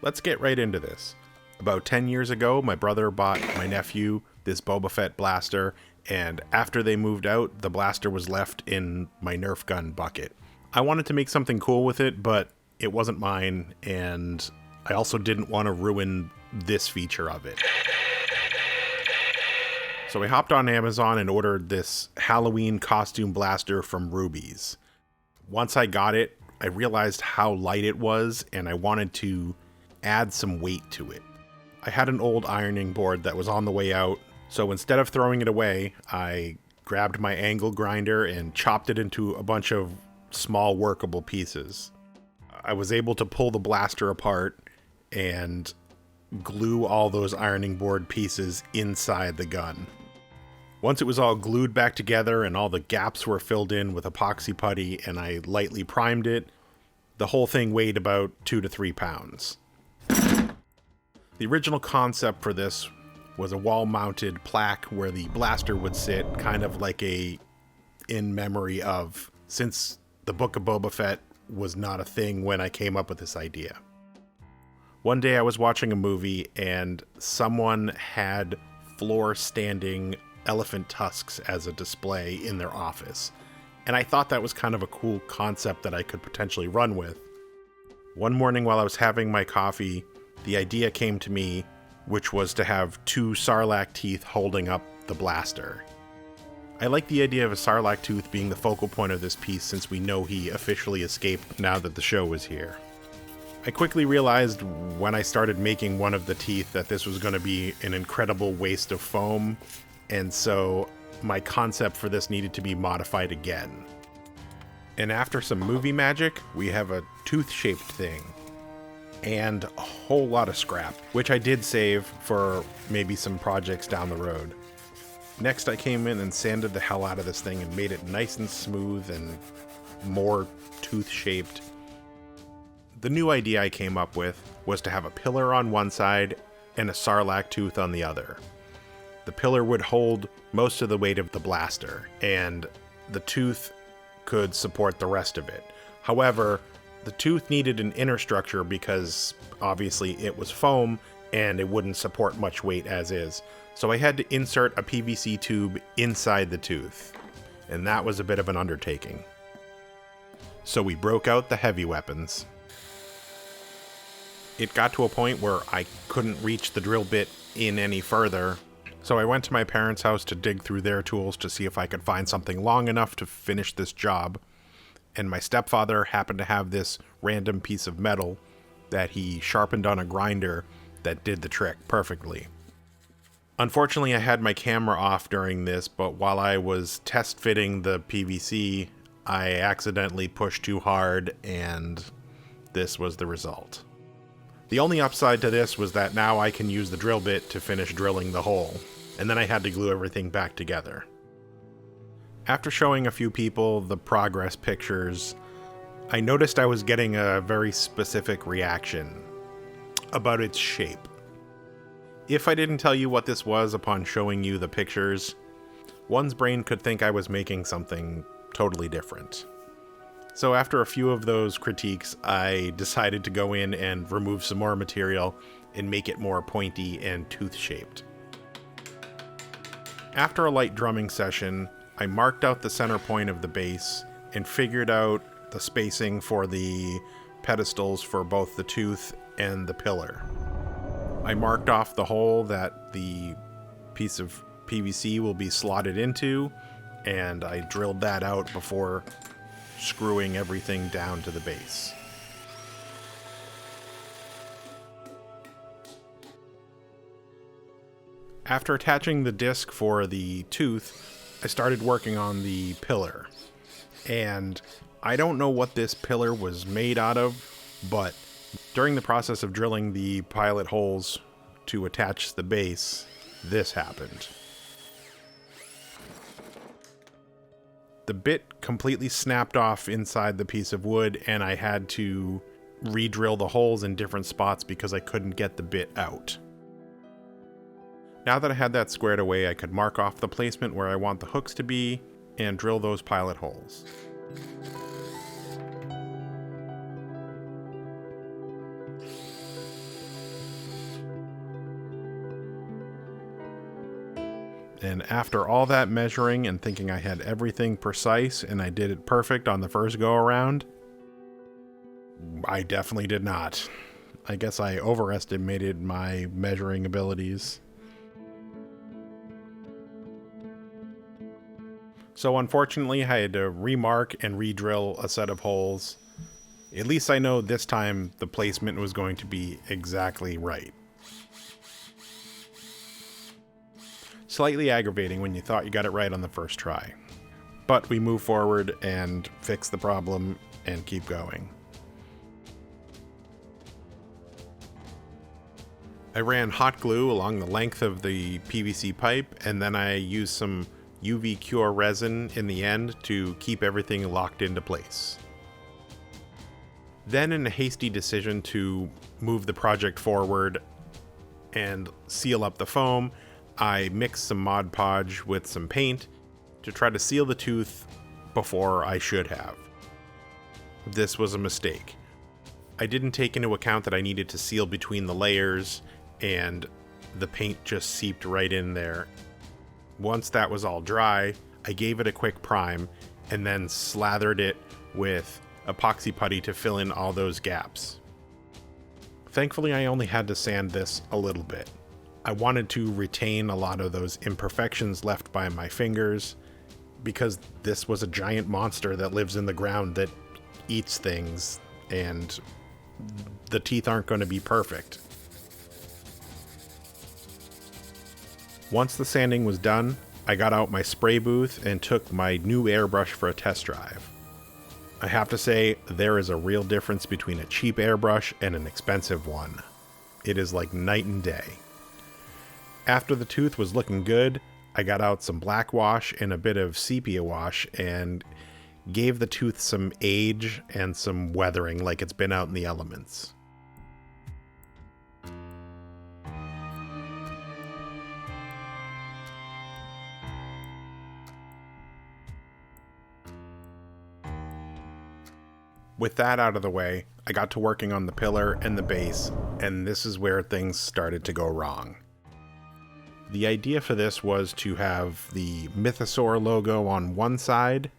Let's get right into this. About 10 years ago, my brother bought my nephew this Boba Fett Blaster, and after they moved out, the blaster was left in my Nerf gun bucket. I wanted to make something cool with it, but it wasn't mine, and I also didn't want to ruin this feature of it. So I hopped on Amazon and ordered this Halloween costume blaster from Rubie's. Once I got it, I realized how light it was, and I wanted to add some weight to it. I had an old ironing board that was on the way out, so instead of throwing it away, I grabbed my angle grinder and chopped it into a bunch of small workable pieces. I was able to pull the blaster apart and glue all those ironing board pieces inside the gun. Once it was all glued back together and all the gaps were filled in with epoxy putty and I lightly primed it, the whole thing weighed about 2 to 3 pounds. The original concept for this was a wall-mounted plaque where the blaster would sit, kind of like a in memory of, since the Book of Boba Fett was not a thing when I came up with this idea. One day I was watching a movie and someone had floor-standing elephant tusks as a display in their office, and I thought that was kind of a cool concept that I could potentially run with. One morning while I was having my coffee, the idea came to me, which was to have 2 Sarlacc teeth holding up the blaster. I like the idea of a Sarlacc tooth being the focal point of this piece since we know he officially escaped now that the show is here. I quickly realized when I started making one of the teeth that this was going to be an incredible waste of foam, and so my concept for this needed to be modified again. And after some movie magic, we have a tooth-shaped thing. And a whole lot of scrap, which I did save for maybe some projects down the road. Next, I came in and sanded the hell out of this thing and made it nice and smooth and more tooth-shaped. The new idea I came up with was to have a pillar on one side and a Sarlacc tooth on the other. The pillar would hold most of the weight of the blaster, and the tooth could support the rest of it. However, the tooth needed an inner structure because obviously it was foam and it wouldn't support much weight as is. So I had to insert a PVC tube inside the tooth, and that was a bit of an undertaking. So we broke out the heavy weapons. It got to a point where I couldn't reach the drill bit in any further, so I went to my parents' house to dig through their tools to see if I could find something long enough to finish this job. And my stepfather happened to have this random piece of metal that he sharpened on a grinder that did the trick perfectly. Unfortunately, I had my camera off during this, but while I was test fitting the PVC, I accidentally pushed too hard, and this was the result. The only upside to this was that now I can use the drill bit to finish drilling the hole, and then I had to glue everything back together. After showing a few people the progress pictures, I noticed I was getting a very specific reaction about its shape. If I didn't tell you what this was upon showing you the pictures, one's brain could think I was making something totally different. So after a few of those critiques, I decided to go in and remove some more material and make it more pointy and tooth-shaped. After a light drumming session, I marked out the center point of the base and figured out the spacing for the pedestals for both the tooth and the pillar. I marked off the hole that the piece of PVC will be slotted into, and I drilled that out before screwing everything down to the base. After attaching the disc for the tooth, I started working on the pillar, and I don't know what this pillar was made out of, but during the process of drilling the pilot holes to attach the base, this happened. The bit completely snapped off inside the piece of wood, and I had to re-drill the holes in different spots because I couldn't get the bit out. Now that I had that squared away, I could mark off the placement where I want the hooks to be and drill those pilot holes. And after all that measuring and thinking I had everything precise and I did it perfect on the first go around, I definitely did not. I guess I overestimated my measuring abilities. So unfortunately, I had to remark and re-drill a set of holes. At least I know this time the placement was going to be exactly right. Slightly aggravating when you thought you got it right on the first try. But we move forward and fix the problem and keep going. I ran hot glue along the length of the PVC pipe, and then I used some UV cure resin in the end to keep everything locked into place. Then, in a hasty decision to move the project forward and seal up the foam, I mixed some Mod Podge with some paint to try to seal the tooth before I should have. This was a mistake. I didn't take into account that I needed to seal between the layers, and the paint just seeped right in there. Once that was all dry, I gave it a quick prime and then slathered it with epoxy putty to fill in all those gaps. Thankfully, I only had to sand this a little bit. I wanted to retain a lot of those imperfections left by my fingers because this was a giant monster that lives in the ground that eats things, and the teeth aren't going to be perfect. Once the sanding was done, I got out my spray booth and took my new airbrush for a test drive. I have to say, there is a real difference between a cheap airbrush and an expensive one. It is like night and day. After the tooth was looking good, I got out some black wash and a bit of sepia wash and gave the tooth some age and some weathering like it's been out in the elements. With that out of the way, I got to working on the pillar and the base, and this is where things started to go wrong. The idea for this was to have the Mythosaur logo on one side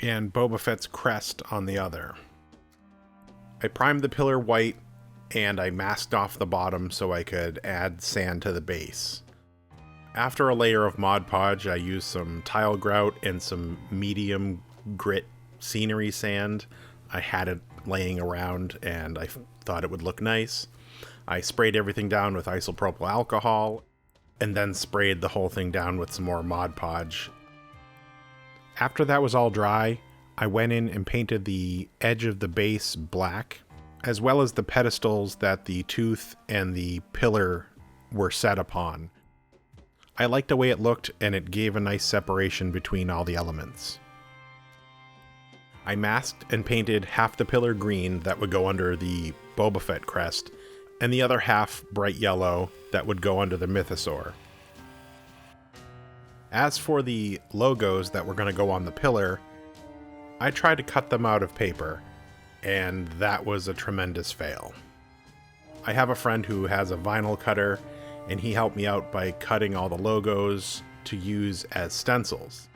and Boba Fett's crest on the other. I primed the pillar white and I masked off the bottom so I could add sand to the base. After a layer of Mod Podge, I used some tile grout and some medium grit scenery sand. I had it laying around and I thought it would look nice. I sprayed everything down with isopropyl alcohol and then sprayed the whole thing down with some more Mod Podge. After that was all dry, I went in and painted the edge of the base black, as well as the pedestals that the tooth and the pillar were set upon. I liked the way it looked, and it gave a nice separation between all the elements. I masked and painted half the pillar green that would go under the Boba Fett crest, and the other half bright yellow that would go under the Mythosaur. As for the logos that were going to go on the pillar, I tried to cut them out of paper, and that was a tremendous fail. I have a friend who has a vinyl cutter, and he helped me out by cutting all the logos to use as stencils.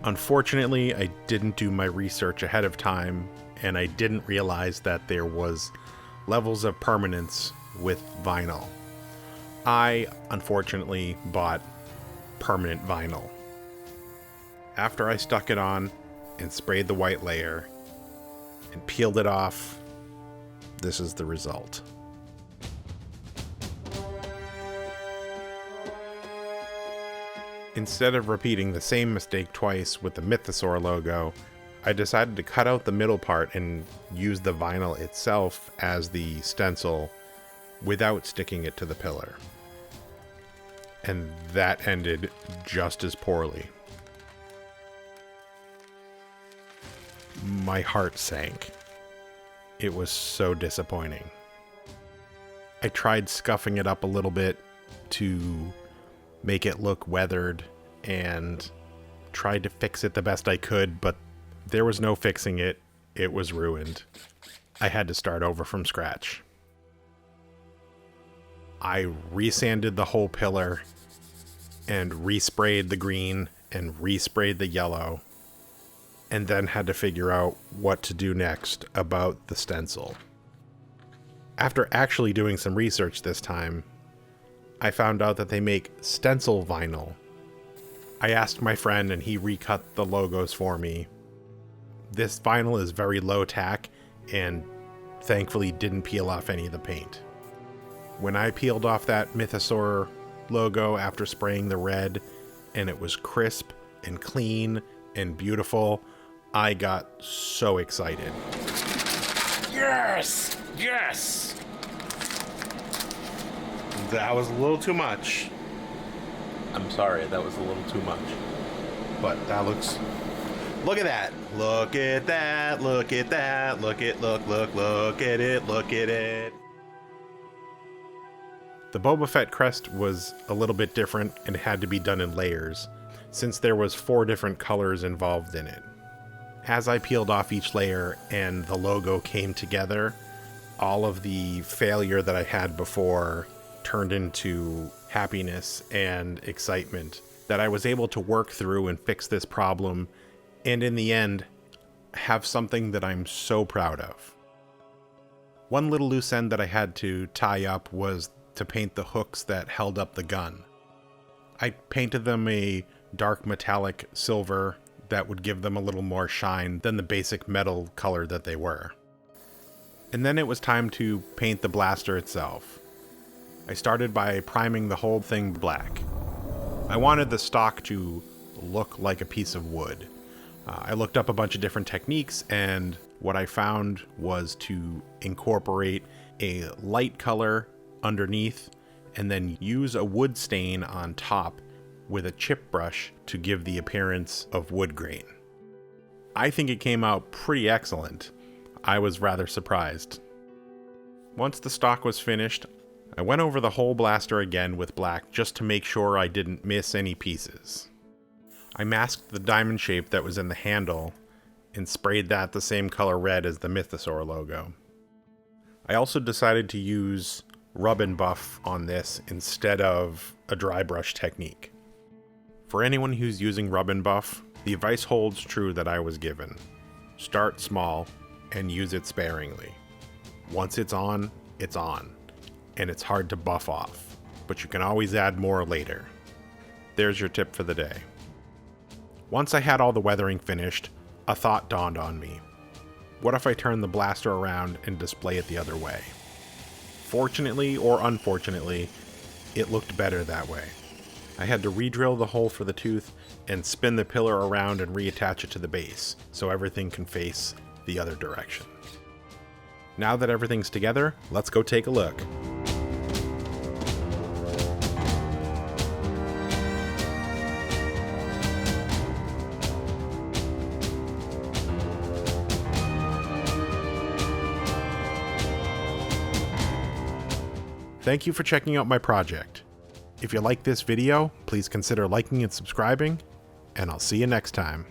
Unfortunately, I didn't do my research ahead of time, and I didn't realize that there was levels of permanence with vinyl. I, unfortunately, bought permanent vinyl. After I stuck it on and sprayed the white layer and peeled it off, this is the result. Instead of repeating the same mistake twice with the Mythosaur logo, I decided to cut out the middle part and use the vinyl itself as the stencil without sticking it to the pillar. And that ended just as poorly. My heart sank. It was so disappointing. I tried scuffing it up a little bit to make it look weathered and tried to fix it the best I could, but there was no fixing it. It was ruined. I had to start over from scratch. I resanded the whole pillar and resprayed the green and resprayed the yellow, and then had to figure out what to do next about the stencil. After actually doing some research this time, I found out that they make stencil vinyl. I asked my friend and he recut the logos for me. This vinyl is very low tack and thankfully didn't peel off any of the paint. When I peeled off that Mythosaur logo after spraying the red and it was crisp and clean and beautiful, I got so excited. Yes! Yes! That was a little too much. I'm sorry, that was a little too much. But that looks... Look at that! Look at that! Look at that! Look at it! Look at it! The Boba Fett crest was a little bit different and had to be done in layers, since there was 4 different colors involved in it. As I peeled off each layer and the logo came together, all of the failure that I had before turned into happiness and excitement that I was able to work through and fix this problem, and in the end, have something that I'm so proud of. One little loose end that I had to tie up was to paint the hooks that held up the gun. I painted them a dark metallic silver that would give them a little more shine than the basic metal color that they were. And then it was time to paint the blaster itself. I started by priming the whole thing black. I wanted the stock to look like a piece of wood. I looked up a bunch of different techniques, and what I found was to incorporate a light color underneath and then use a wood stain on top with a chip brush to give the appearance of wood grain. I think it came out pretty excellent. I was rather surprised. Once the stock was finished, I went over the whole blaster again with black just to make sure I didn't miss any pieces. I masked the diamond shape that was in the handle and sprayed that the same color red as the Mythosaur logo. I also decided to use rub and buff on this instead of a dry brush technique. For anyone who's using rub and buff, the advice holds true that I was given. Start small and use it sparingly. Once it's on, and it's hard to buff off, but you can always add more later. There's your tip for the day. Once I had all the weathering finished, a thought dawned on me. What if I turn the blaster around and display it the other way? Fortunately or unfortunately, it looked better that way. I had to re-drill the hole for the tooth and spin the pillar around and reattach it to the base, so everything can face the other direction. Now that everything's together, let's go take a look. Thank you for checking out my project. If you like this video, please consider liking and subscribing, and I'll see you next time.